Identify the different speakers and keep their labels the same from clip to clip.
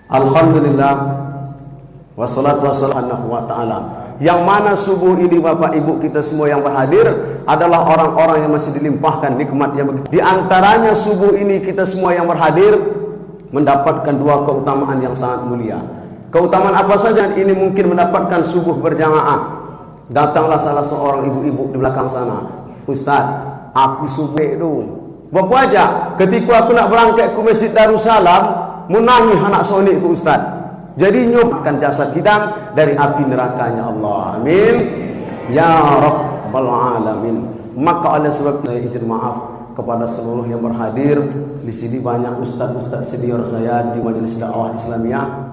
Speaker 1: Alhamdulillah wassalatu wassalamu wa ta'ala. Yang mana subuh ini Bapak Ibu kita semua yang berhadir adalah orang-orang yang masih dilimpahkan nikmat yang begitu. Di antaranya subuh ini kita semua yang berhadir mendapatkan dua keutamaan yang sangat mulia. Keutamaan apa saja ini mungkin mendapatkan subuh berjamaah. Datanglah salah seorang ibu-ibu di belakang sana. Ustaz, aku subuh itu. Bapak aja, ketika aku nak berangkat ke Masjid Darussalam, menangis anak sonik ku Ustaz. Jadi nyobkan jasad kita dari api nerakanya Allah. Amin. Ya Rabbal Alamin. Maka oleh sebab saya izin maaf kepada seluruh yang berhadir. Di sini banyak ustaz-ustaz senior saya di Majelis Dakwah Islamiyah.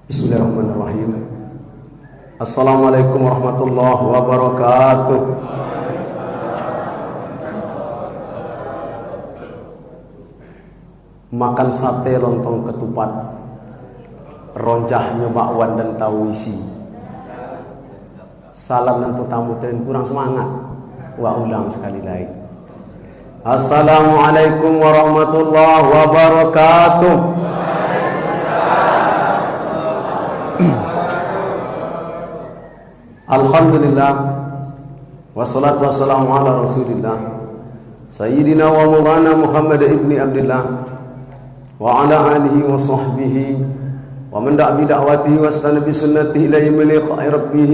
Speaker 1: Bismillahirrahmanirrahim. Assalamualaikum warahmatullahi wabarakatuh. Makan sate lontong ketupat, ronjahnya bakwan dan tahu isi. Salam dan tamu dan kurang semangat. Wa ulang sekali lagi. Assalamualaikum warahmatullahi wabarakatuh. Alhamdulillah wassalatu wassalamu ala rasulillah Sayyidina wa maulana Muhammad ibni Abdullah wa ala alihi wa sahbihi wa man da'a bi da'watihi wa istana bi sunnatihi ila yaumil liqa'i rabbih.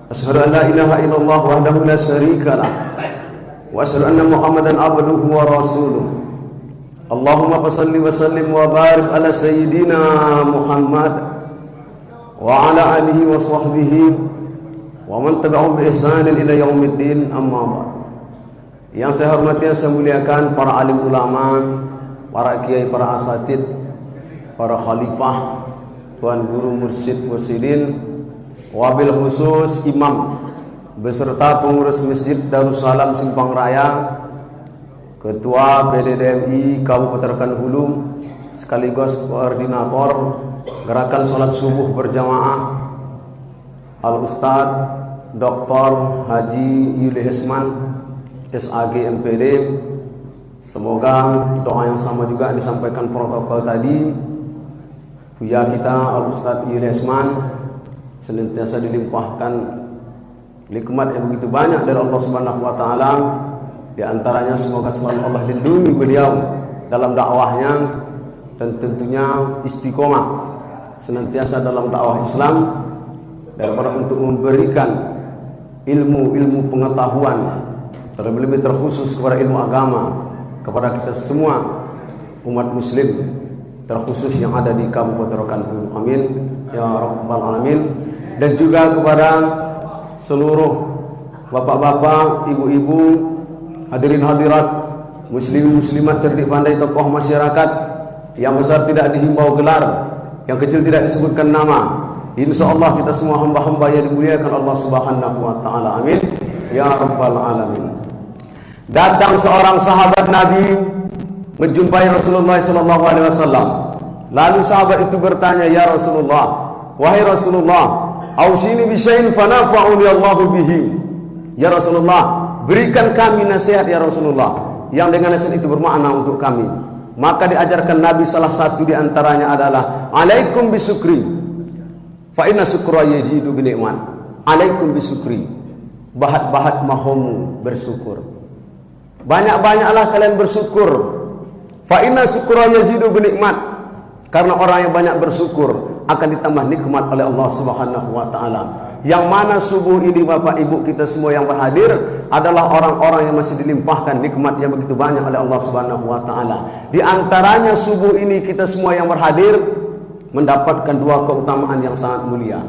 Speaker 1: Asyhadu an la ilaha illallah wahdahu la syarika lah wa asyhadu anna Muhammadan abduhu wa rasuluh. Allahumma salli wa sallim wa barik ala sayyidina Muhammad wa ala alihi wa sahbihi wa man tabi'ahum bi ihsanin ila yaumiddin, amma ba'd. Yang saya hormati, yang saya muliakan para alim ulama, para kiai, para asatid, para khalifah, tuan guru, mursyid, mursyidin, wabil khusus imam beserta pengurus Masjid Darussalam Simpang Raya, ketua PDDMI Kabupaten Hulu, sekaligus koordinator gerakan sholat subuh berjamaah Al-Ustaz Dr. Haji Yuli Hisman SAG MPD. Semoga doa yang sama juga disampaikan protokol tadi. Buya kita Al-Ustaz Yuli Hisman senantiasa dilimpahkan nikmat yang begitu banyak dari Allah Subhanahu wa taala. Di antaranya semoga selalu Allah lindungi beliau dalam dakwahnya dan tentunya istiqomah senantiasa dalam dakwah Islam, daripada untuk memberikan ilmu-ilmu pengetahuan terlebih terkhusus kepada ilmu agama kepada kita semua umat muslim, terkhusus yang ada di Kabupaten Rokan. Amin ya Rabbal Alamin. Dan juga kepada seluruh bapak-bapak, ibu-ibu, hadirin hadirat, muslimin muslimat, cerdik pandai, tokoh masyarakat, yang besar tidak dihimbau gelar, yang kecil tidak disebutkan nama. Insyaallah kita semua hamba-hamba yang dimuliakan Allah Subhanahu wa taala. Amin ya Rabbal Alamin. Datang seorang sahabat Nabi menjumpai Rasulullah sallallahu alaihi wasallam. Lalu sahabat itu bertanya, "Ya Rasulullah, wahai Rasulullah, ausini bisyai'in fanafa'uni Allahu bihi. Ya Rasulullah, berikan kami nasihat ya Rasulullah, yang dengan nasihat itu bermakna untuk kami. Maka diajarkan Nabi salah satu di antaranya adalah alaikum bisukri fa inna sukra yajidu bi ni'man. Alaikum bisukri, bahat-bahat mahomu bersyukur. Banyak-banyaklah kalian bersyukur. Fa inna sukra yazidu bi ni'mat. Karena orang yang banyak bersyukur akan ditambah nikmat oleh Allah Subhanahu wa taala. Yang mana subuh ini Bapak Ibu kita semua yang berhadir adalah orang-orang yang masih dilimpahkan nikmat yang begitu banyak oleh Allah Subhanahu wa taala. Di antaranya subuh ini kita semua yang berhadir mendapatkan dua keutamaan yang sangat mulia.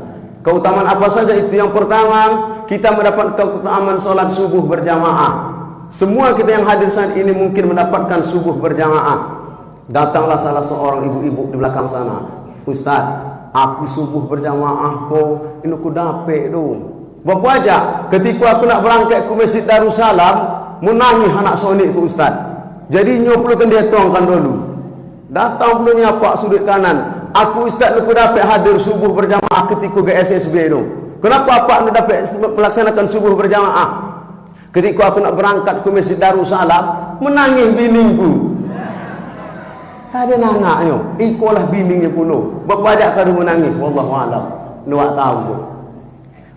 Speaker 1: Keutamaan apa saja itu? Yang pertama, kita mendapatkan keutamaan salat subuh berjamaah. Semua kita yang hadir saat ini mungkin mendapatkan subuh berjamaah. Datanglah salah seorang ibu-ibu di belakang sana, Ustaz, aku subuh berjamaah ko, ini ku dapet tu. Bapa aja, ketika aku nak berangkat ke Masjid Darussalam, menangis anak sonik ku Ustaz. Jadi nyo perlu dia tuangkan dulu. Datang perlu nyapak sudut kanan. Aku Ustaz aku dapat hadir subuh berjamaah ketika GSSB tu. Kenapa apa nak dapat melaksanakan subuh berjamaah? Ketika aku nak berangkat ke Masjid Darussalam, menangis biningku. Tak ada anaknya, ikulah bininya puluh. Berpadak kadu menangis, wallahu alam. Nuak tahu tu.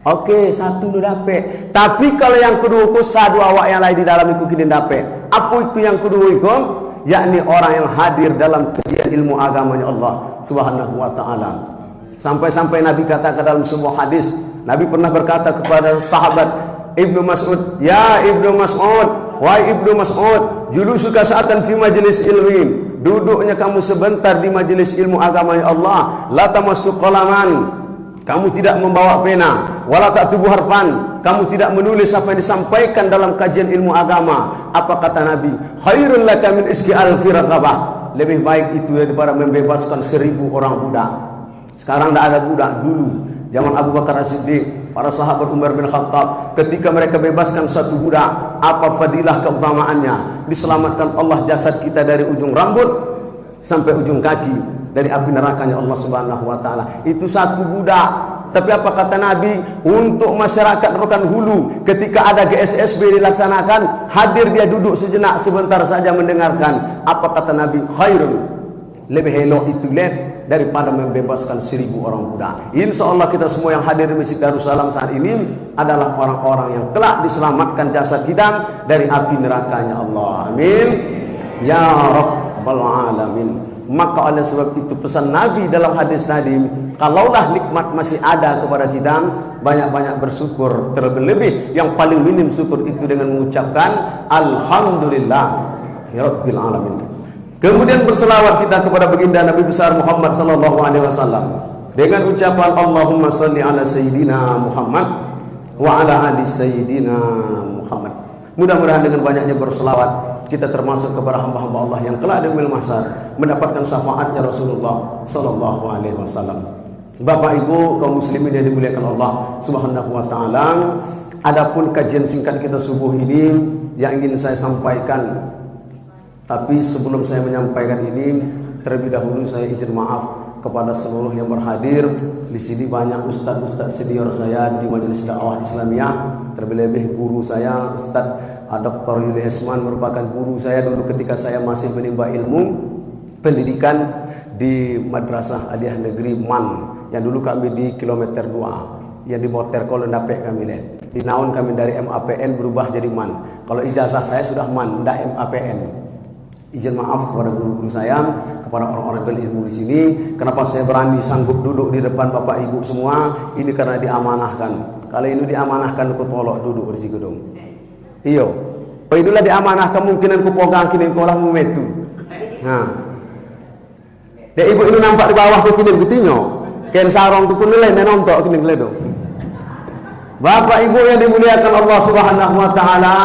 Speaker 1: Okey, satu nu dapat. Tapi kalau yang kedua ku sadu awak yang lain di dalam iku kini dapat. Apa itu yang kedua iku? Yakni orang yang hadir dalam kajian ilmu agamanya Allah Subhanahu wa taala. Sampai-sampai Nabi kata dalam sebuah hadis, Nabi pernah berkata kepada sahabat Ibnu Mas'ud, "Ya Ibnu Mas'ud, wahai Ibnu Mas'ud, julusuka sa'atan fi majlis ilmi." Duduknya kamu sebentar di majelis ilmu agama Allah. La tamassu qalaman, kamu tidak membawa pena. Wala taktubu harfan, kamu tidak menulis apa yang disampaikan dalam kajian ilmu agama. Apa kata Nabi? Khairul laka min iski alfi raqabah. Lebih baik itu daripada membebaskan 1000 orang budak. Sekarang tidak ada budak. Dulu zaman Abu Bakar As-Siddiq, para sahabat Umar bin Khattab, ketika mereka bebaskan satu budak, apa fadilah keutamaannya? Diselamatkan Allah jasad kita dari ujung rambut sampai ujung kaki dari api nerakanya Allah Subhanahu wa taala. Itu satu budak. Tapi apa kata Nabi? Untuk masyarakat Rokan Hulu, ketika ada GSSB dilaksanakan, hadir dia duduk sejenak sebentar saja mendengarkan. Apa kata Nabi? Khairun, lebih elok itu daripada membebaskan 1000 orang budak. Insya Allah kita semua yang hadir di Masjid Darussalam saat ini adalah orang-orang yang kelak diselamatkan jasad kita dari api nerakanya Allah. Amin ya Rabbal Alamin. Maka oleh sebab itu pesan Nabi dalam hadis tadi, kalaulah nikmat masih ada kepada kita, banyak-banyak bersyukur. Terlebih-lebih yang paling minim syukur itu dengan mengucapkan Alhamdulillah ya Rabbil Alamin. Kemudian berselawat kita kepada baginda Nabi besar Muhammad sallallahu alaihi wasallam dengan ucapan Allahumma shalli ala sayyidina Muhammad wa ala ali sayyidina Muhammad. Mudah-mudahan dengan banyaknya berselawat kita termasuk kepada hamba-hamba Allah yang kelak di yaumil mahsyar mendapatkan syafaatnya Rasulullah sallallahu alaihi wasallam. Bapak Ibu kaum muslimin yang dimuliakan Allah Subhanahu wa taala, adapun kajian singkat kita subuh ini yang ingin saya sampaikan. Tapi sebelum saya menyampaikan ini, terlebih dahulu saya izin maaf kepada seluruh yang berhadir. Di sini banyak ustaz-ustaz senior saya di Majelis Dakwah Islamiyah, terlebih guru saya Ustaz Dr. Yuli Hesman merupakan guru saya dulu ketika saya masih menimba ilmu pendidikan di Madrasah Aliyah Negeri MAN yang dulu kami di kilometer 2 yang di Motor Kolon Dapek kami lihat. Di naun kami dari MAPN berubah jadi MAN. Kalau ijazah saya sudah MAN, tidak MAPN. Izin maaf kepada guru-guru saya, kepada orang-orang berilmu di sini. Kenapa saya berani sanggup duduk di depan Bapak Ibu semua? Ini karena diamanahkan. Kalau ini diamanahkan, aku tolok duduk di gedung. Iyo, itulah diamanahkan kemungkinan ku pogang kini ku lah memetu. Nah, dek ibu ini nampak di bawah ku kini ketinyo. Ken sarong ku nilai menontok kini geledo. Bapak Ibu yang dimuliakan Allah Subhanahu wa taala,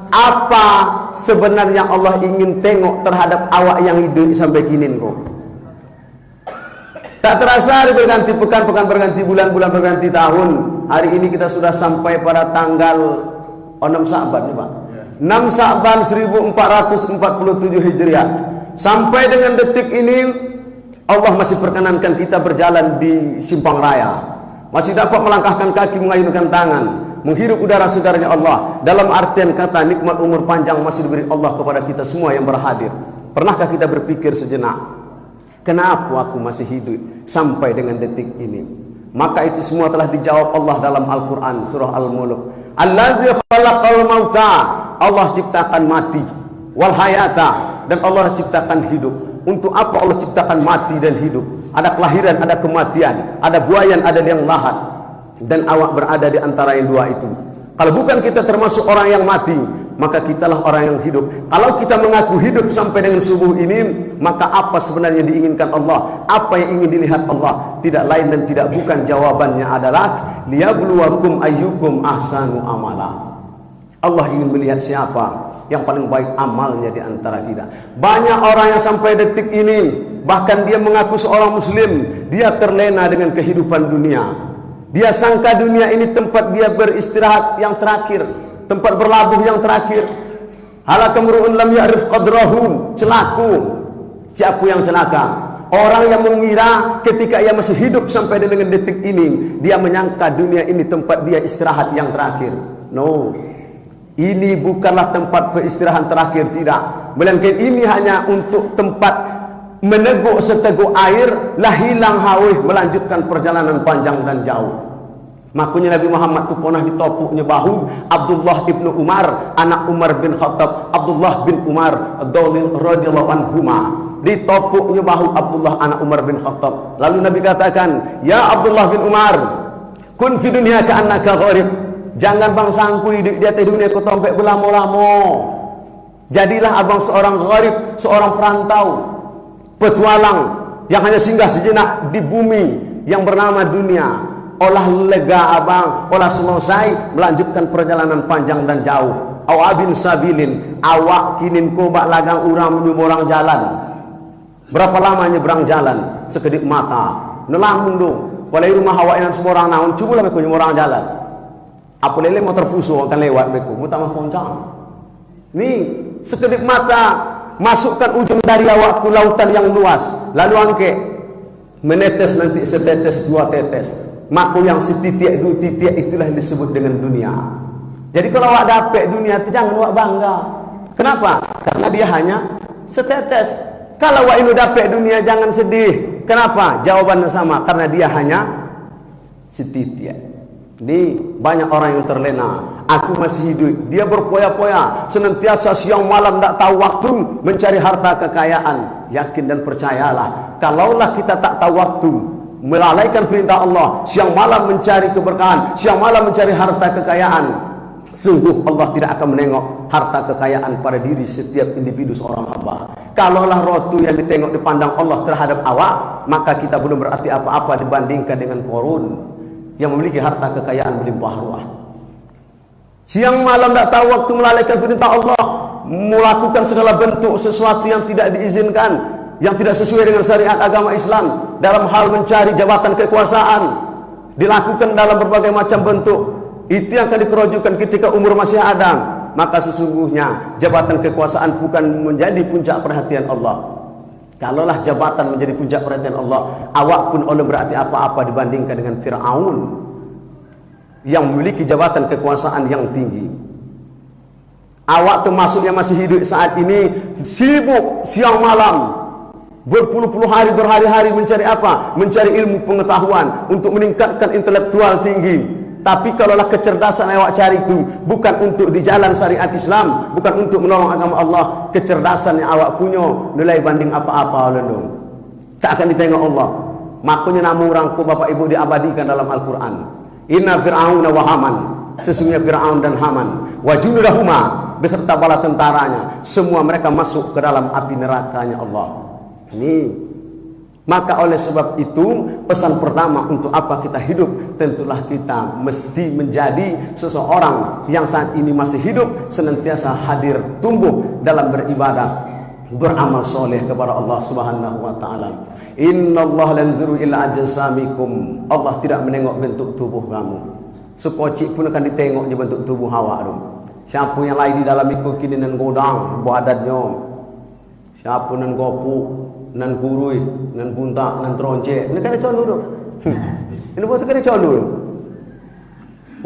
Speaker 1: apa sebenarnya Allah ingin tengok terhadap awak yang hidup sampai kini kok? Tak terasa hari berganti pekan, pekan berganti bulan, bulan berganti tahun. Hari ini kita sudah sampai pada tanggal 6 Sa'ban nih Pak. 6 Sa'ban 1447 Hijriah. Sampai dengan detik ini Allah masih perkenankan kita berjalan di simpang raya. masih dapat melangkahkan kaki, mengayunkan tangan, menghirup udara segarnya Allah. Dalam artian kata, nikmat umur panjang masih diberi Allah kepada kita semua yang berhadir. Pernahkah kita berpikir sejenak, kenapa aku masih hidup sampai dengan detik ini? Maka itu semua telah dijawab Allah dalam Al-Quran, surah Al-Mulk. Allazi khalaqal mauta, Allah ciptakan mati, wal hayata, dan Allah ciptakan hidup. Untuk apa Allah ciptakan mati dan hidup? Ada kelahiran, ada kematian, ada buayan, ada liang lahat, dan awak berada di antara yang dua itu. Kalau bukan kita termasuk orang yang mati, maka kitalah orang yang hidup. Kalau kita mengaku hidup sampai dengan subuh ini, maka apa sebenarnya diinginkan Allah? Apa yang ingin dilihat Allah? Tidak lain dan tidak bukan, jawabannya adalah liyabluwakum ayyukum ahsanu amala. Allah ingin melihat siapa yang paling baik amalnya di antara kita. Banyak orang yang sampai detik ini, bahkan dia mengaku seorang muslim, dia terlena dengan kehidupan dunia. Dia sangka dunia ini tempat dia beristirahat yang terakhir, tempat berlabuh yang terakhir. Halakamru'un lam ya'rif qadrahu, celaku. Siapa yang celaka? Orang yang mengira ketika ia masih hidup sampai dengan detik ini, dia menyangka dunia ini tempat dia istirahat yang terakhir. No, ini bukanlah tempat beristirahat terakhir, tidak. Melainkan ini hanya untuk tempat meneguk seteguk air, lah hilang haus, melanjutkan perjalanan panjang dan jauh. Makanya Nabi Muhammad itu pernah ditopuknya bahu Abdullah ibnu Umar, anak Umar bin Khattab. Abdullah bin Umar radhiyallahu anhuma, ditopuknya bahu Abdullah anak Umar bin Khattab. Lalu Nabi katakan, ya Abdullah bin Umar, kun fi dunya ka'annaka gharib. Jangan bang sangku hidup di atas dunia kau tompek belamo-lamo. Jadilah abang seorang gharib, seorang perantau, petualang yang hanya singgah sejenak di bumi yang bernama dunia. Olah lega abang, olah selesai, melanjutkan perjalanan panjang dan jauh. Awabin sabilin, awak kinin kobak lagang urang menyuruh orang jalan. Berapa lama nyebrang jalan? Sekedip mata. Nelamun dong. Kalau rumah awak yang semua orang naon, cuba lah mereka nyuruh orang jalan. Apa lele motor pusuh akan lewat mereka, mutamah poncang. Nih, sekedip mata, masukkan ujung dari awak ke lautan yang luas, lalu angke menetes nanti setetes dua tetes. Maka yang setitik dua titik itulah yang disebut dengan dunia. Jadi kalau awak dapat dunia itu jangan awak bangga. Kenapa? Karena dia hanya setetes. Kalau awak ini dapat dunia jangan sedih. Kenapa? Jawabannya sama, karena dia hanya setitik. Ini banyak orang yang terlena. Aku masih hidup, dia berpoya-poya, senantiasa siang malam tak tahu waktu mencari harta kekayaan. Yakin dan percayalah, kalaulah kita tak tahu waktu, melalaikan perintah Allah, siang malam mencari keberkahan, siang malam mencari harta kekayaan, sungguh Allah tidak akan menengok harta kekayaan pada diri setiap individu seorang hamba. Kalaulah rotu yang ditengok dipandang Allah terhadap awak, maka kita belum berarti apa-apa dibandingkan dengan Qarun yang memiliki harta kekayaan berlimpah ruah. Siang malam tak tahu waktu melalaikan perintah Allah, melakukan segala bentuk sesuatu yang tidak diizinkan, yang tidak sesuai dengan syariat agama Islam, dalam hal mencari jabatan kekuasaan, dilakukan dalam berbagai macam bentuk. Itu yang akan dikerojukan ketika umur masih ada. Maka sesungguhnya jabatan kekuasaan bukan menjadi puncak perhatian Allah. Kalaulah jabatan menjadi puncak perhatian Allah, awak pun oleh berarti apa-apa dibandingkan dengan Fir'aun yang memiliki jabatan kekuasaan yang tinggi. Awak termasuk yang masih hidup saat ini sibuk siang malam, berpuluh-puluh hari, berhari-hari mencari apa? Mencari ilmu pengetahuan untuk meningkatkan intelektual tinggi. Tapi kalaulah kecerdasan yang awak cari itu bukan untuk di jalan syariat Islam, bukan untuk menolong agama Allah, kecerdasan yang awak punya nilai banding apa-apa oleh dong, tak akan ditengok Allah. Makanya nama orangku Bapak Ibu diabadikan dalam Al-Quran. Inna Fir'aun wa Haman, sesungguhnya Fir'aun dan Haman, wa junudahuma, beserta bala tentaranya, semua mereka masuk ke dalam api nerakanya Allah. Ini maka oleh sebab itu pesan pertama untuk apa kita hidup, tentulah kita mesti menjadi seseorang yang saat ini masih hidup senantiasa hadir tumbuh dalam beribadah, beramal soleh kepada Allah Subhanahu wa taala. Innallaha la yanzuru ila ajsamikum. Allah tidak menengok bentuk tubuh kamu. Sekocik pun akan ditengoknya bentuk tubuh awak tu. Siapa yang lain di dalam ikut kini nan godang badannya. Siapa nan gopu, nan kurui, nan buntak, nan tronce. Ini kan contoh tu. Ini buat kena colok.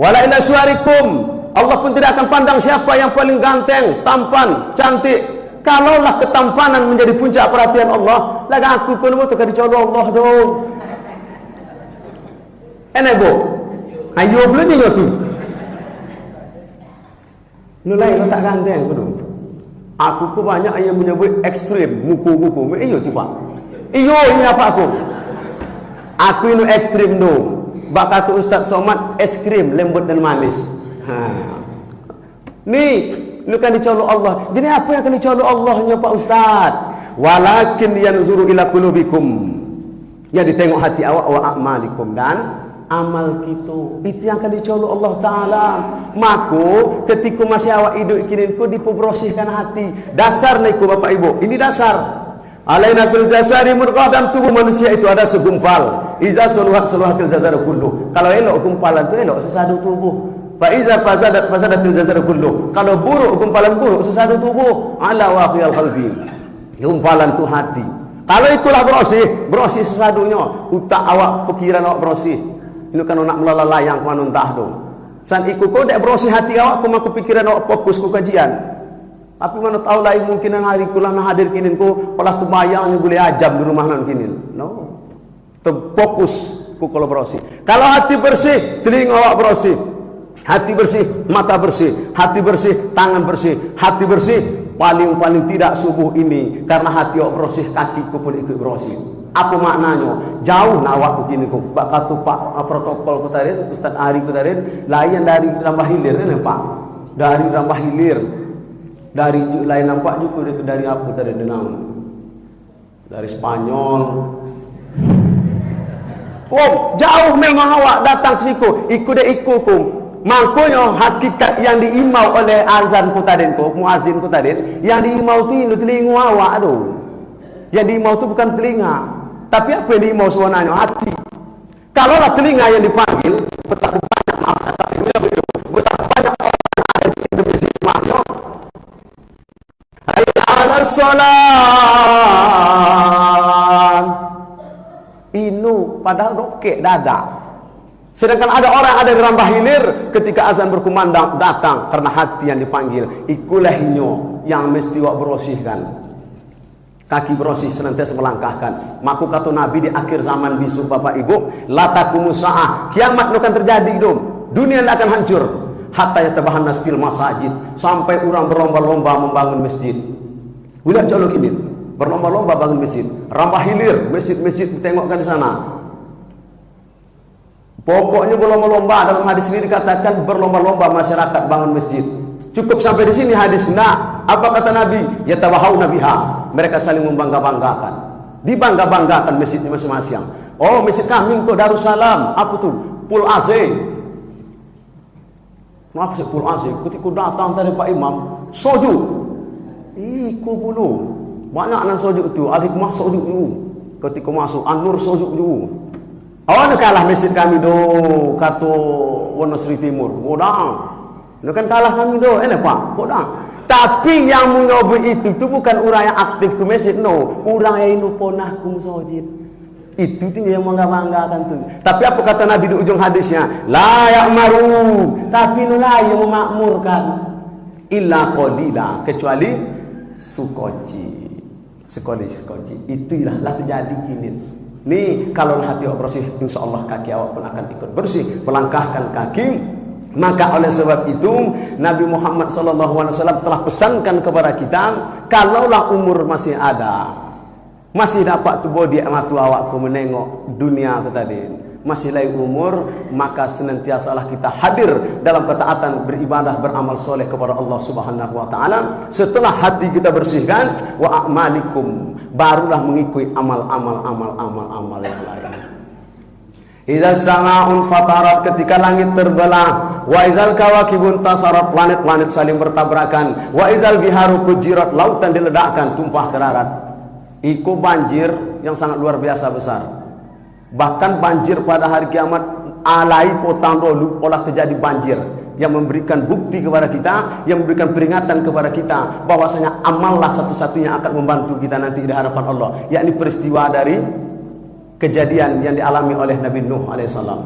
Speaker 1: Wala ila suarikum, Allah pun tidak akan pandang siapa yang paling ganteng, tampan, cantik. Kalaulah ketampanan menjadi puncak perhatian Allah, lagi aku pun buat kena colok Allah dong. Enak bu, ayo belum ni tu. Nulai lo tak ganteng tu. Aku ku banyak yang menyebut ekstrim, muku. Iyo tiba. Iyo ini apa aku? Aku ini ekstrim dong. Bak kata Ustaz Somad, es krim lembut dan manis. Ni, lu kan dicolok Allah. Jadi apa yang akan dicolok Allahnya Pak Ustaz? Walakin yanzuru ila qulubikum. Yang ditengok hati awak wa a'malikum dan amal kita. Itu yang akan dicolok Allah Ta'ala. Maka ketika masih awak hidup kini ku dipebersihkan hati. Dasar ni ku Bapak Ibu. Ini dasar. Alaina fil jasadi mudghah, dalam tubuh manusia itu ada segumpal. Iza suluhatil jasadu kullu. Kalau elok gumpalan itu elok sesadu tubuh. Fa iza fasadatil jasadu kullu. Kalau buruk gumpalan buruk sesadu tubuh. Ala waqiyal qalbi. Gumpalan itu hati. Kalau itulah bersih sesadunya. Utak awak, pikiran awak bersih. Ini kan nak melala layang ke entah tu. San ikut kau dek bersih hati awak, aku pikiran awak fokus ku kajian. Tapi mana tahu lah mungkin hari kulah nak hadir kini ku pola tu bayang boleh ajam di rumah nan kini. No. Terfokus ku kalau bersih. Kalau hati bersih, telinga awak bersih. Hati bersih, mata bersih. Hati bersih, tangan bersih. Hati bersih, paling tidak subuh ini karena hati awak bersih, kakiku pun ikut bersih. Apa maknanya? Jauh nawak ku kini ku. Bak kata Pak protokol ku tadi, Ustaz Ari ku tadi, lain dari Rambah Hilir ni Pak. Dari Rambah Hilir. Dari lain nampak juga dari apa dari Denang, dari Spanyol. Oh, jauh memang awak datang ke siku, ikut. Makanya hakikat yang diimau oleh azan ku tadi, muazin ku tadi, yang diimau tu telinga awak tu. Yang diimau tu bukan telinga, tapi apa yang diimau sebenarnya hati. Kalaulah telinga yang dipanggil, betapa banyak betapa banyak orang yang ada di Indonesia makna. Salam inu padahal rokek dada. Sedangkan ada orang ada di Rambah Hilir ketika azan berkumandang datang karena hati yang dipanggil. Ikulahnya yang mesti wak bersihkan. Kaki bersih senantiasa melangkahkan. Maka kata Nabi di akhir zaman besok Bapak Ibu, la taqumus saah, kiamat akan terjadi dong. Dunia akan hancur. Hatta yatabahannas fil masajid, sampai orang berlomba-lomba membangun masjid. Budak colok ini berlomba-lomba bangun masjid. Rambah Hilir, masjid-masjid tengokkan di sana. Pokoknya berlomba-lomba, dalam hadis ini dikatakan berlomba-lomba masyarakat bangun masjid. Cukup sampai di sini hadis. Nah, apa kata Nabi? Yatawahawna biha. Mereka saling membangga-banggakan. Dibangga-banggakan masjidnya masing-masing. Oh, masjid kami kok Darussalam. Apa tuh? Pul AC. Kenapa sih Pul AC? Ketika datang tadi Pak Imam, soju. Iku bulu. Banyak nan sojuk tu. Al-Hikmah sojuk dulu. Ketika masuk An-Nur sojuk dulu. Awak nak kalah masjid kami do kata Wonosri Timur. Bodang. Nak kan kalah kami do. Pak, bodang. Tapi yang mengobi itu tu bukan orang yang aktif ke masjid, no. Orang yang ponah ke masjid. Itu tu yang bangga-banggakan tu. Tapi apa kata Nabi di ujung hadisnya? La ya'maru. Tapi nulai yang memakmurkan. Illa qadila, kecuali sukoci. Itulah terjadi kini. Ni kalau hati awak bersih, insyaAllah kaki awak pun akan ikut bersih. Melangkahkan kaki. Maka oleh sebab itu Nabi Muhammad SAW telah pesankan kepada kita, kalaulah umur masih ada, masih dapat tubuh di mata awak menengok dunia itu tadi, masih lagi umur, maka senantiasalah kita hadir dalam ketaatan, beribadah, beramal soleh kepada Allah Subhanahu wa taala. Setelah hati kita bersihkan, wa a'malikum, barulah mengikuti amal-amal yang lain. Iza sama'un fatarat, ketika langit terbelah, wa izal kawakibun tasarat, planet-planet saling bertabrakan, wa izal biharu kujirat, lautan diledakkan, tumpah ke darat. Itu banjir yang sangat luar biasa besar. Bahkan banjir pada hari kiamat alai potang dulu olah terjadi banjir yang memberikan bukti kepada kita, yang memberikan peringatan kepada kita bahwasanya amallah satu-satunya akan membantu kita nanti di hadapan Allah, yakni peristiwa dari kejadian yang dialami oleh Nabi Nuh alaihissalam.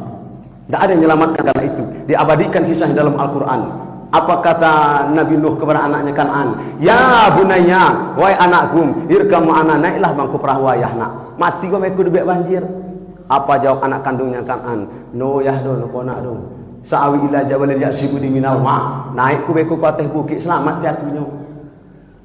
Speaker 1: Tidak ada yang menyelamatkan kala itu. Diabadikan kisah dalam Al-Quran. Apa kata Nabi Nuh kepada anaknya Kan'an? Ya bunayya, wahai anakku, irkam ma'ana, naiklah bangku perahu ayah nak. Mati kau meku debek banjir. Apa jawab anak kandungnya Kan'an? No yahdun, kau nak dong. Sa'awi ila jabalil ya'sibuni minal ma'. Naik ku beku ke atas bukit, selamat jatuhnya.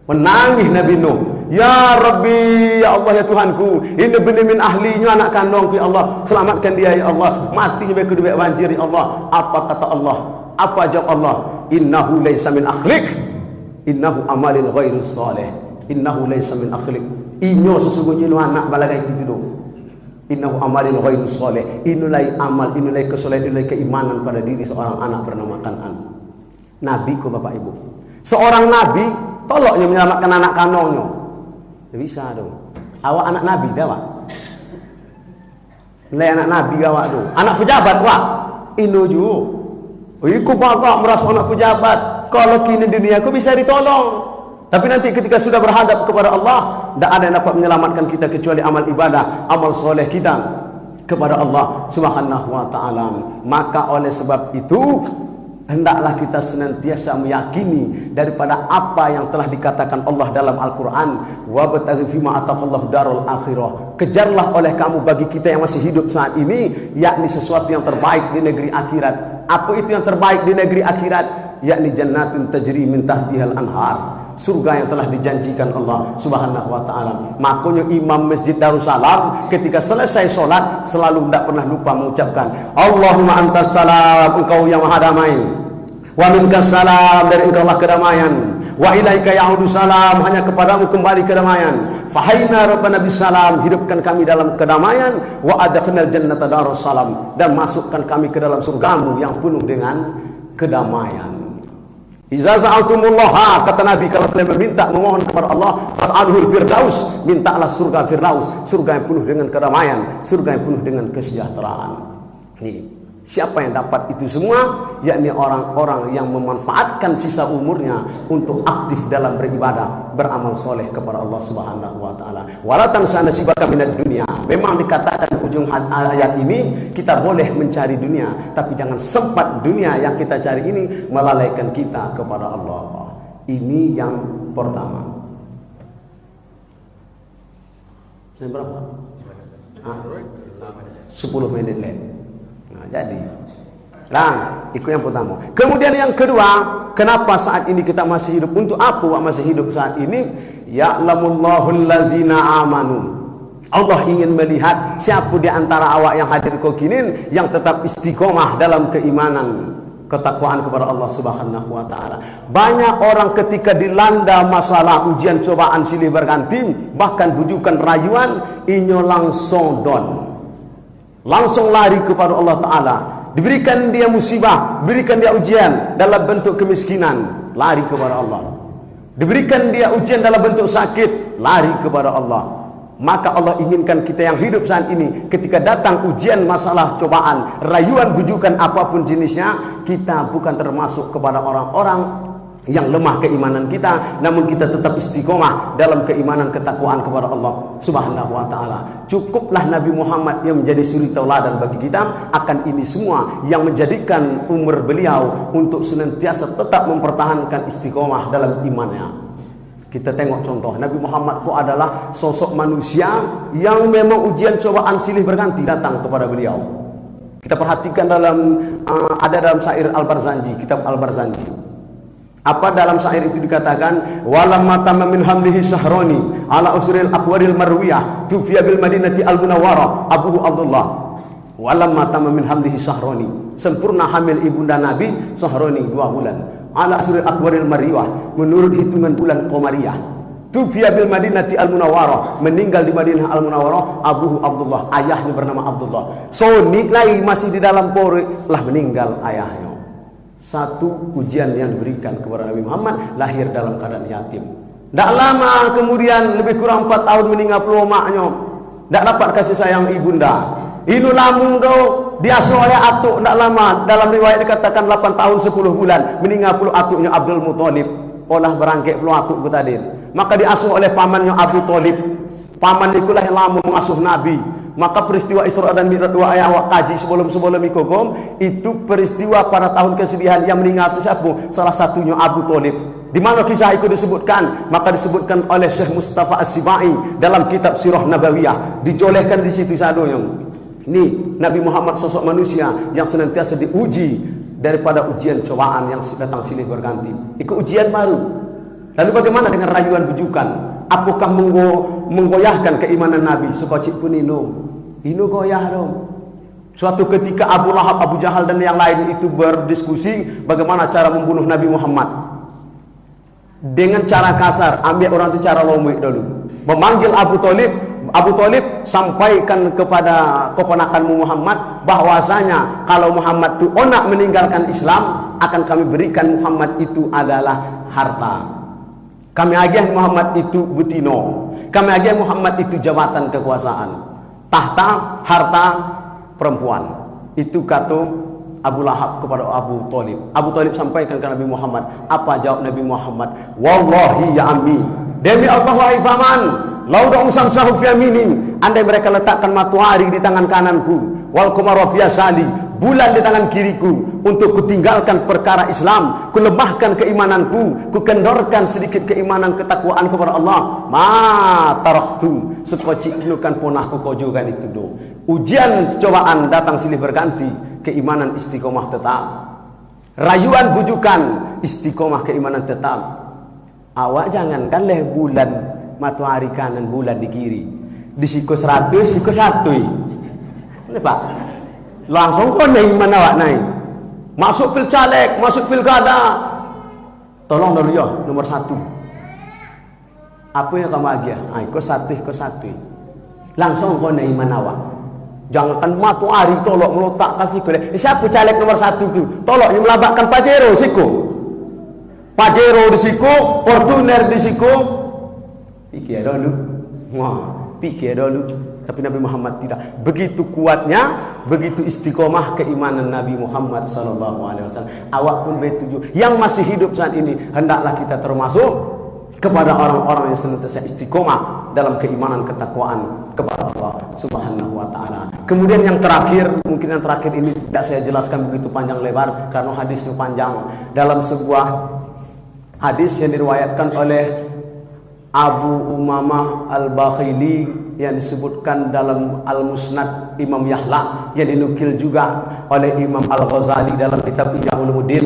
Speaker 1: Menangis Nabi Nuh. Ya Rabbi, ya Allah, ya Tuhanku, ini benih min ahlinya, anak kandungku, ya Allah, selamatkan dia, ya Allah. Mati beku debek banjir, ya Allah. Apa kata Allah? Apa jawab Allah? Innahu laysa min akhlik, innahu amalin ghairus salih. Innahu laysa min akhlik. Inyo sesungguhnya lu anak balagai itu dulu. Innahu amalin ghairus salih. Inulai amal, inulai kesolehan, inulai keimanan pada diri seorang anak bernama Kan'an. Nabi ku Bapak Ibu. Seorang nabi toloknya menyelamatkan anak kandungnya. Tidak bisa dong. Awak anak nabi dah wak. Nilai anak nabi gawak tu. Anak pejabat wak. Inu juga. Iku bapak merasa anak pejabat. Kalau kini dunia aku bisa ditolong. Tapi nanti ketika sudah berhadap kepada Allah, tidak ada yang dapat menyelamatkan kita kecuali amal ibadah, amal soleh kita kepada Allah Subhanahu wa ta'ala. Maka oleh sebab itu, hendaklah kita senantiasa meyakini daripada apa yang telah dikatakan Allah dalam Al-Quran. Wabtaghi fima ataqallahu darul akhirah. Kejarlah oleh kamu bagi kita yang masih hidup saat ini, yakni sesuatu yang terbaik di negeri akhirat. Apa itu yang terbaik di negeri akhirat? Yakni jannatin tajri min tahtihal anhar. Surga yang telah dijanjikan Allah Subhanahu wa ta'ala. Makanya Imam Masjid Darussalam ketika selesai solat selalu tidak pernah lupa mengucapkan Allahumma antas salam, engkau yang maha damai, wa minkas salam, dari engkau lah kedamaian, wa ilaika ya'udu salam, hanya kepadamu kembali kedamaian. Fahaina rabbana bisalam, hidupkan kami dalam kedamaian, wa adkhilnal jannata darussalam, dan masukkan kami ke dalam surgamu yang penuh dengan kedamaian. Iza za'altumullah, kata Nabi, kalau kalian meminta, memohon kepada Allah, fas'aluhul firdaus, mintalah surga firdaus, surga yang penuh dengan kedamaian, surga yang penuh dengan kesejahteraan. Nih, siapa yang dapat itu semua? Yakni orang-orang yang memanfaatkan sisa umurnya untuk aktif dalam beribadah, beramal soleh kepada Allah Subhanahu wa ta'ala. Wala tansa nasibaka minad dunya. Memang dikatakan di ujung ayat ini kita boleh mencari dunia, tapi jangan sempat dunia yang kita cari ini melalaikan kita kepada Allah. Ini yang pertama. Saya berapa? 10 menit lagi. Nah, jadi itu yang pertama. Kemudian yang kedua, kenapa saat ini kita masih hidup? Untuk apa masih hidup saat ini? Ya'lamullahul ladzina amanu. Allah ingin melihat siapa di antara awak yang hadir kau kini yang tetap istiqomah dalam keimanan, ketakwaan kepada Allah Subhanahu wa ta'ala. Banyak orang ketika dilanda masalah ujian cobaan silih berganti, bahkan bujukan rayuan, inyo langsung down, langsung lari kepada Allah Ta'ala. Diberikan dia musibah, berikan dia ujian dalam bentuk kemiskinan, lari kepada Allah. Diberikan dia ujian dalam bentuk sakit, lari kepada Allah. Maka Allah inginkan kita yang hidup saat ini, ketika datang ujian, masalah, cobaan, rayuan, bujukan apapun jenisnya, kita bukan termasuk kepada orang-orang yang lemah keimanan kita, namun kita tetap istiqomah dalam keimanan, ketakwaan kepada Allah Subhanahu wa ta'ala. Cukuplah Nabi Muhammad yang menjadi suri tauladan bagi kita akan ini semua, yang menjadikan umur beliau untuk senantiasa tetap mempertahankan istiqomah dalam imannya. Kita tengok contoh Nabi Muhammad itu adalah sosok manusia yang memang ujian cobaan silih berganti datang kepada beliau. Kita perhatikan ada dalam syair Al-Barzanji, kitab Al-Barzanji. Apa dalam syair itu dikatakan? Walamma tamma min hamlihi sahrani ala usril aqwaril marwiyah tufiya bil madinati al-munawwarah Abu Abdullah. Walamma tamma min hamlihi sahrani, sempurna hamil ibunda Nabi sahrani 2 bulan. Ala suril akwaril marwiyah, menurut hitungan bulan Qamariyah. Tufiya bil Madinati al-Munawwarah, meninggal di Madinah al-Munawwarah Abu Abdullah, ayahnya bernama Abdullah. So lagi masih di dalam pori lah meninggal ayahnya. Satu ujian yang diberikan kepada Nabi Muhammad, lahir dalam keadaan yatim. Tak lama kemudian, lebih kurang 4 tahun meninggal maknya, tak dapat kasih sayang ibunda. Inu lamun do diasuh oleh atuk tak lama. Dalam riwayat dikatakan 8 tahun 10 bulan meninggal puluh atuknya Abdul Muthalib. Olah berangkek puluh atuk kutadin. Maka diasuh oleh pamannya Abu Thalib. Paman ikulah yang lama mengasuh Nabi, Maka peristiwa Isra dan Mi'raj yang awak kaji sebelum ikogom itu peristiwa pada tahun kesedihan yang meninggal itu siapa? Salah satunya Abu Thalib. Di mana kisah itu disebutkan? Maka disebutkan oleh Syekh Mustafa As-Sibai dalam kitab Sirah Nabawiyah. Dijolehkan di situ sadonya. Ini Nabi Muhammad sosok manusia yang senantiasa diuji daripada ujian cobaan yang datang silih berganti. Itu ujian baru. Lalu bagaimana dengan rayuan bujukan? Apakah menggoyahkan keimanan Nabi? Sekocik pun ino goyah dong. Suatu ketika Abu Lahab, Abu Jahal dan yang lain itu berdiskusi bagaimana cara membunuh Nabi Muhammad. Dengan cara kasar, ambil orang itu cara lomik dulu. Memanggil Abu Thalib sampaikan kepada keponakanmu Muhammad bahwasanya kalau Muhammad itu onak meninggalkan Islam, akan kami berikan Muhammad itu adalah harta. Kami agih Muhammad itu butino. Kami agih Muhammad itu jabatan kekuasaan, tahta, harta, perempuan. Itu kata Abu Lahab kepada Abu Thalib. Abu Thalib sampaikan ke Nabi Muhammad. Apa jawab Nabi Muhammad? Wallahi ya ammi, demi Allah wahai paman, lau da'um samsahu fi yamini, andai mereka letakkan matahari di tangan kananku, wal qamara fi yasali, bulan di tangan kiriku, untuk kutinggalkan perkara Islam, kulemahkan keimananku, kukendorkan sedikit keimanan ketakwaan kepada Allah, ma taraktu, sekocik nukan punah kukojukan itu do. Ujian cobaan datang silih berganti, keimanan istiqomah tetap. Rayuan bujukan, istiqomah keimanan tetap. Awak jangankan leh bulan matahari kanan, bulan di kiri. Di siku 100, siku 1. Ini Pak. Langsung kau naik mana awak naik. Masuk pil caleg, masuk pilkada. Tolong dulu ya, nomor 1. Apa yang kamu agia? Kau satu. Langsung kau naik mana awak. Jangan matahari tolok meletak kasih kau. Siapa caleg nomor 1 tu? Tolok yang melabakkan Pajero siku. Pajero di siku, Fortuner di siku. Pikir dulu. Pikir dulu. Tapi Nabi Muhammad tidak. Begitu kuatnya, begitu istiqomah keimanan Nabi Muhammad SAW. Awak pun betuju. Yang masih hidup saat ini, hendaklah kita termasuk kepada orang-orang yang senantiasa istiqomah dalam keimanan ketakwaan kepada Allah Subhanahu wa taala. Kemudian yang terakhir, mungkin yang terakhir ini tidak saya jelaskan begitu panjang lebar karena hadisnya panjang. Dalam sebuah hadis yang diriwayatkan oleh Abu Umamah Al-Bakhili yang disebutkan dalam Al-Musnad Imam Yahla, yang dinukil juga oleh Imam Al-Ghazali dalam kitab Ihya Ulumuddin.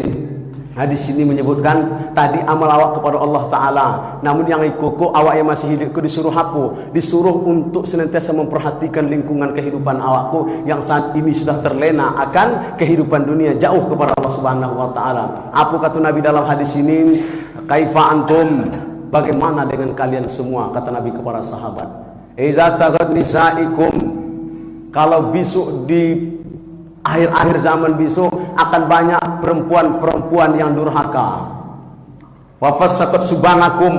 Speaker 1: Hadis ini menyebutkan tadi amal awak kepada Allah Ta'ala, namun yang ikut awak yang masih hidup disuruh apa? Disuruh untuk senantiasa memperhatikan lingkungan kehidupan awakku yang saat ini sudah terlena akan kehidupan dunia, jauh kepada Allah Subhanahu wa taala. Apa kata Nabi dalam hadis ini? Kaifa antum? Bagaimana dengan kalian semua? Kata Nabi kepada sahabat. Iza tagad nisaikum, kalau besok di akhir-akhir zaman besok akan banyak perempuan-perempuan yang durhaka. Wa fassaqat subanakum,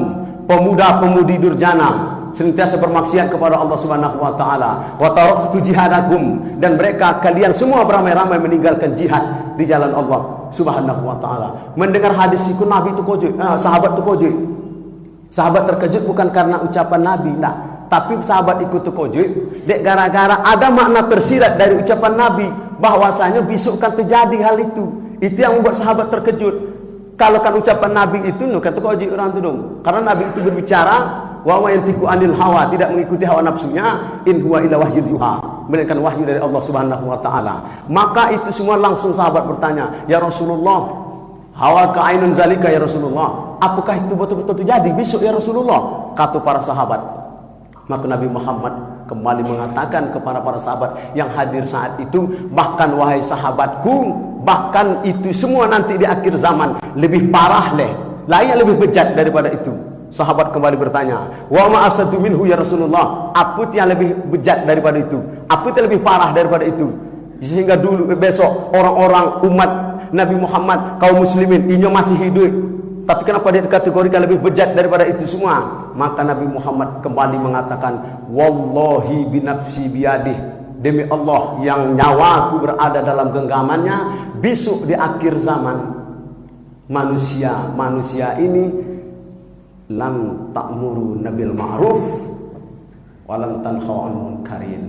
Speaker 1: pemuda-pemudi durjana, senantiasa bermaksiat kepada Allah Subhanahu wa taala. Wa taraktu jihadakum, dan mereka kalian semua beramai-ramai meninggalkan jihad di jalan Allah Subhanahu wa taala. Mendengar hadis itu Nabi itu kojut, sahabat itu kojut. Sahabat terkejut bukan karena ucapan Nabi, tapi sahabat ikut terkejut gara-gara ada makna tersirat dari ucapan Nabi bahwasanya besok kan terjadi hal itu. Itu yang membuat sahabat terkejut. Kalau kan ucapan Nabi itu kata terkejut orang itu dong. Karena Nabi itu berbicara wa ma yantiqu anil hawa, tidak mengikuti hawa nafsunya, in huwa illa wahyun yuha, melainkan wahyu dari Allah Subhanahu wa taala. Maka itu semua langsung sahabat bertanya, "Ya Rasulullah, hawa ka'ainun zalika ya Rasulullah, apakah itu betul-betul terjadi besok ya Rasulullah?" Kata para sahabat. Maka Nabi Muhammad kembali mengatakan kepada para sahabat yang hadir saat itu, bahkan wahai sahabatku, bahkan itu semua nanti di akhir zaman lebih parah yang lebih bejat daripada itu. Sahabat kembali bertanya, wa ma asadu minhu ya Rasulullah, apa yang lebih bejat daripada itu, apa yang lebih parah daripada itu, sehingga dulu besok orang-orang umat Nabi Muhammad, kaum muslimin ini masih hidup, tapi kenapa dia dikategorikan lebih bejat daripada itu semua? Maka Nabi Muhammad kembali mengatakan, wallahi binafsi biyadih, demi Allah yang nyawaku berada dalam genggamannya, besok di akhir zaman manusia ini lam ta'muru nabil ma'ruf walam tanhaw 'anil munkarin,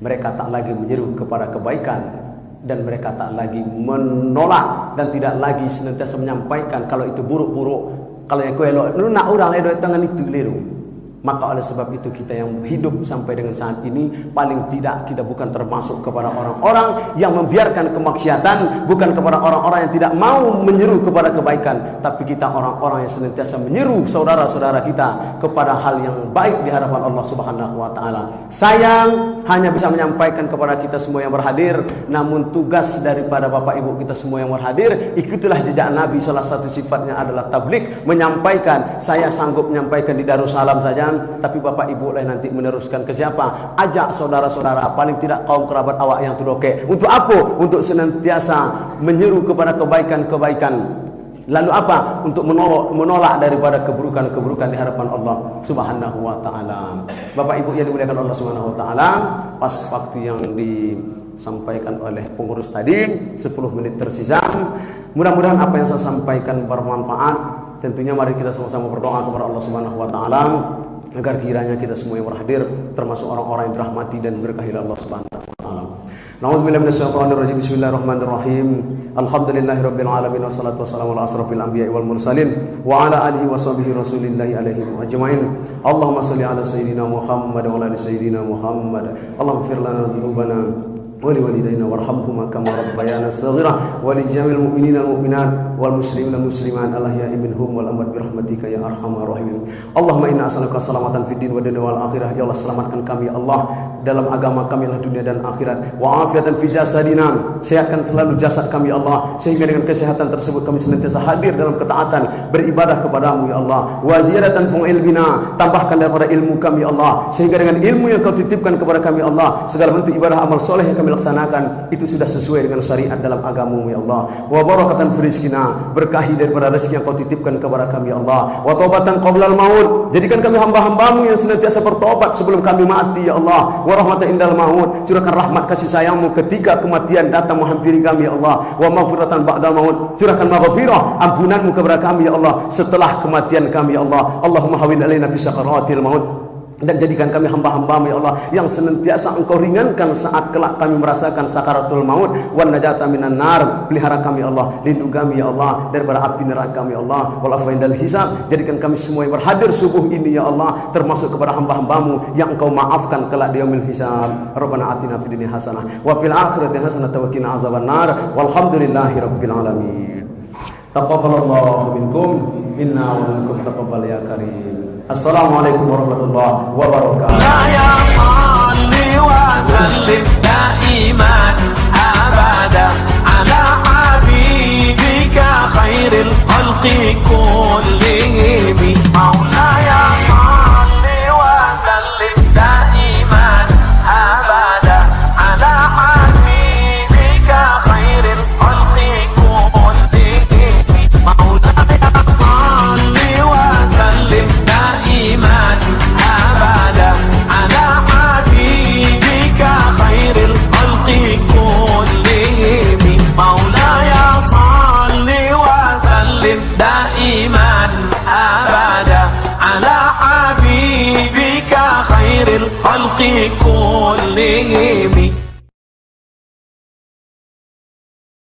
Speaker 1: Mereka tak lagi menyeru kepada kebaikan, dan mereka tak lagi menolak dan tidak lagi senantiasa menyampaikan kalau itu buruk-buruk, kalau yang elok lu nak orang elok tangan itu keliru. Maka oleh sebab itu kita yang hidup sampai dengan saat ini, paling tidak kita bukan termasuk kepada orang-orang yang membiarkan kemaksiatan, bukan kepada orang-orang yang tidak mau menyeru kepada kebaikan, tapi kita orang-orang yang senantiasa menyeru saudara-saudara kita kepada hal yang baik di hadapan Allah Subhanahu wa taala. Sayang hanya bisa menyampaikan kepada kita semua yang berhadir, namun tugas daripada Bapak Ibu kita semua yang berhadir, ikutilah jejak Nabi. Salah satu sifatnya adalah tablik, menyampaikan. Saya sanggup menyampaikan di Darussalam saja, tapi Bapak Ibu lah nanti meneruskan ke siapa? Ajak saudara-saudara, paling tidak kaum kerabat awak yang tudoke. Untuk apa? Untuk senantiasa menyeru kepada kebaikan-kebaikan. Lalu apa? Untuk menolak daripada keburukan-keburukan di hadapan Allah Subhanahu wa taala. Bapak Ibu yang dimuliakan Allah Subhanahu wa taala, pas waktu yang disampaikan oleh pengurus tadi 10 menit tersisa. Mudah-mudahan apa yang saya sampaikan bermanfaat. Tentunya mari kita sama-sama berdoa kepada Allah Subhanahu wa taala agar kiranya kita semua yang berhadir termasuk orang-orang yang dirahmati dan berkahi Allah Subhanahu wa taala. Nauzubillahi minasyaitonir rajim. Bismillahirrahmanirrahim. Alhamdulillahirabbil alamin wassalatu wassalamu ala asrofil anbiya'i wal mursalin wa ala alihi washabihi rasulillahi alaihi ajmain. Allahumma shalli ala sayyidina Muhammad wa ala ali sayyidina Muhammad. Allahumma ighfir lana dzunubana ولوالدينا وارحمهما كما ربيانا صغيرا ولجميع المؤمنين والمؤمنات والمسلمين والمسلمات الأحياء منهم والأموات برحمتك يا أرحم الراحمين. Allahumma inna as'aluka salamatan fid din wa dunya wal akhirah. Ya Allah, selamatkan kami ya Allah dalam agama kami lah dunia dan akhirat. Wa afiatan fi jasadina, sehatkan selalu jasad kami ya Allah, sehingga dengan kesehatan tersebut kami senantiasa hadir dalam ketaatan beribadah kepadamu ya Allah. Wa ziyadatan fi ilmina, tambahkan daripada ilmu kami ya Allah, sehingga dengan ilmu yang kau titipkan kepada kami ya Allah, segala bentuk ibadah amal soleh yang kami laksanakan itu sudah sesuai dengan syariat dalam agamamu ya Allah. Wa barakatan fi rizqina, berkahi daripada rezeki yang kau titipkan kepada kami ya Allah. Wa taubatan qablal maut, jadikan kami hamba-hambamu yang senantiasa bertobat sebelum kami mati ya Allah. Wa rahmatan indal maut, curahkan rahmat kasih sayangmu ketika kematian datang menghampiri kami ya Allah. Wa maghfiratan ba'dal maut, curahkan maghfirah ampunanmu kepada kami ya Allah setelah kematian kami ya Allah. Allahumma hawwin alaina fi sakaratil maut, dan jadikan kami hamba-hambamu ya Allah yang senantiasa engkau ringankan saat kelak kami merasakan sakaratul maut. Wan najata minan nar, pelihara kami ya Allah, lindungi kami ya Allah daripada api neraka kami ya Allah. Wal afwa indal hisab, jadikan kami semua yang berhadir subuh ini ya Allah termasuk kepada hamba-hambamu yang engkau maafkan kelak di yaumil hisab. Rabbana atina fid dunya hasanah wa fil akhirati hasanah wa qina azabannar. Walhamdulillahi rabbil alamin. Taqabbalallahu minkum inna wa minkum taqabbal ya karim. Assalamualaikum warahmatullahi wabarakatuh.
Speaker 2: Ya salli wa sallim daiman abada ala habibika khairil khalqi kullihim. Maulaya salli wa sallim daiman abada ala habibika khairil khalqi kullihim. Maulaya salli wa sallim دائما أبدا على حبيبك خير الخلق كلهم. مولاي صل وسلم دائما أبدا على حبيبك خير الخلق كلهم.